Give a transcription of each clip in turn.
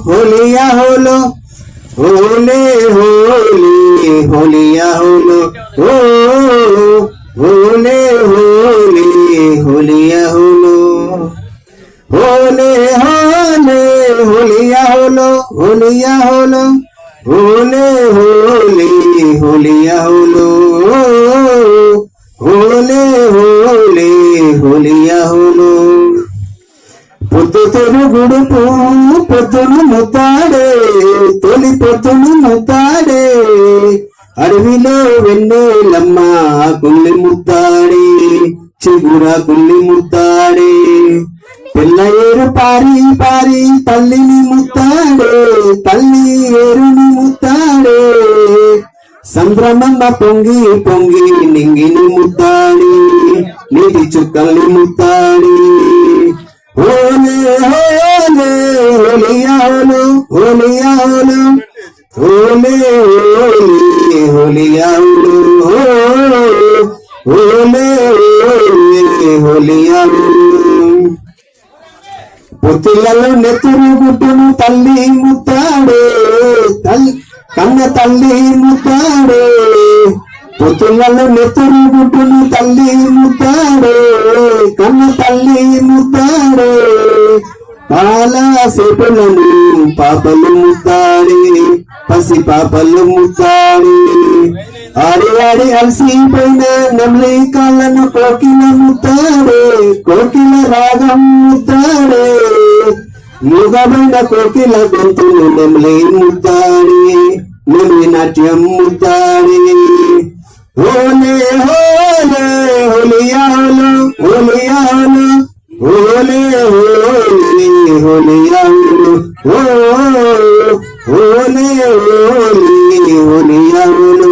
হোলিয়া হলো, হোলে হোলি হোলিয়া হলো, ও হোলে হোলি হোলিয়া হলো, হোলে হোলে হোলিয়া হলো, হোলিয়া হলো, হোলে হোলি হোলিয়া হলো, হোলে হোলি হোলিয়া হলো। పొద్దుతోను గుడుపు పొద్దును ముతాడే, తొలి పొద్దును ముతాడే, అడవిలో వెన్నెలమ్మ కుల్లి ముత్తాడే, చిగుర కుల్లి ముత్తాడే, పిల్ల ఏరు పారి పారి తల్లిని ముత్తాడే, తల్లి ఏరుని ముత్తాడే, సంద్రమమ్మ పొంగి పొంగి నింగిని ముత్తాడి, నీటి చుక్కల్ని ముత్తాడి, ఓలే ఓలే హోలియా హోలు, హోలియా హోలు, ఓలే ఓలే హోలియా హోలు, ఓలే ఓలే హోలియా హోలు। పొత్తిళ్ళలో నెత్తురు గుట్టును తల్లి ముత్తాడే, కన్న తల్లి ముత్తాడే, పొత్తులలో నెత్తురు గుట్టును తల్లి ముత్తాడే, కన్న తల్లి ముత్తాడే, పాల సేపులను పాపలు ముత్తాడే, పసి పాపలు ముత్తాడే, ఆడి ఆడి అలసిపోయిన నెమలి కాళ్ళను కోకిల ముత్తాడే, కోకిల రాగం ముత్తాడే, మూగమైన కోకిల గొంతులు నెమలి ముత్తాడే, నెమలి నాట్యం ముత్తాడే, ఓలే ఓలే హోలియా హోలు, హోలియా హోలు, ఓలే ఓలే హోలియా హోలు, ఓలే ఓలే హోలియా హోలు।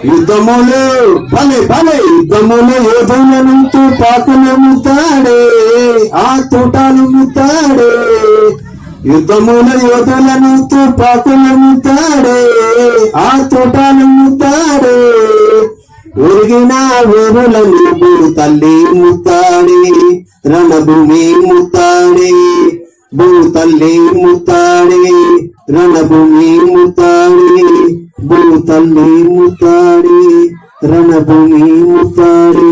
యుద్ధములు భలే భలే యుద్ధములు యోధులను తుపాకులు ముత్తాడే, ఆ తూటాలు ముత్తాడే, యుద్ధముల యోధులను తుపాకులు ముత్తాడే, ఆ తోటాలు ముత్తాడే, ఒరిగిన ఊరులను భూ తల్లి ముత్తాడే, రణభూమి ముత్తాడే, భూ తల్లి ముత్తాడే, రణభూమి ముత్తాడే, భూ తల్లి ముత్తాడే, రణభూమి ముత్తాడే।